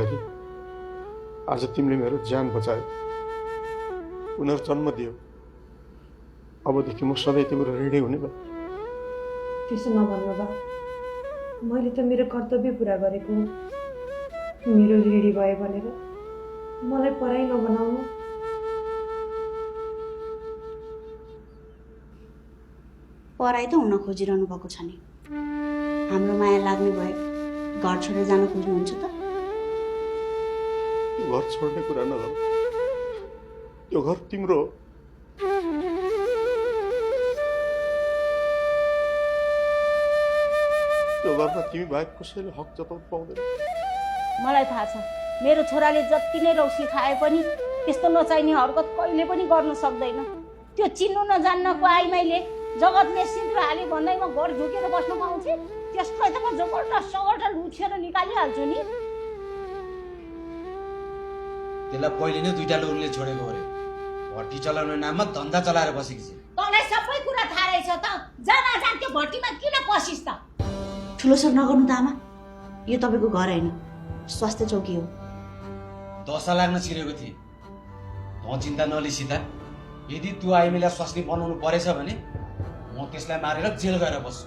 भैली आज तिमीले मेरो ज्यान बचायो, पुनर्जन्म दियो। अबदेखि म सधैँ तिम्रो ऋणी हुने भयो। त्यसो नभन्नु बा, मैले त मेरो कर्तव्य पुरा गरेको हो। मेरो ऋणी भयो भनेर मलाई पराई नबनाउनु। पराई त हुन खोजिरहनु भएको छ नि। हाम्रो माया लाग्ने भए घर छोडेर जान खोज्नुहुन्छ त? त्यो घर छोड्ने कुरा नगर, त्यो घर तिम्रो हो। त्यो घरमा तिमी बाहेक कसैले हक जताउनु पाउँदैन। मलाई थाहा छ, मेरो छोराले जति नै रौसी खाए पनि त्यस्तो नचाहिने हरकत कहिले पनि गर्न सक्दैन। त्यो चिन्नु नजान्नको आइमाईले जगतले सिद्ध हाले भन्दैमा घर झुकेर बस्न पाउँछ? त्यसलाई त म जबरजस्त सगट लुछेर निकालिहाल्छु नि। त्यसलाई पहिले नै दुईटा लोनले छोडेको अरे। भट्टी चलाउने नाममा धन्दा चलाएर बसेकी छ। तँलाई सबै कुरा थाहा रहेछ त, जान त्यो भट्टीमा किन पसिस् त? ठुलो स्वर नगर्नु त आमा, यो तपाईँको घर होइन, स्वास्थ्य चौकी हो। दशा लाग्न छिरेको थिए। म चिन्ता नलिई सीता, यदि त्यो आइमीलाई स्वास्नी बनाउनु परेछ भने म त्यसलाई मारेर जेल गएर बस्छु।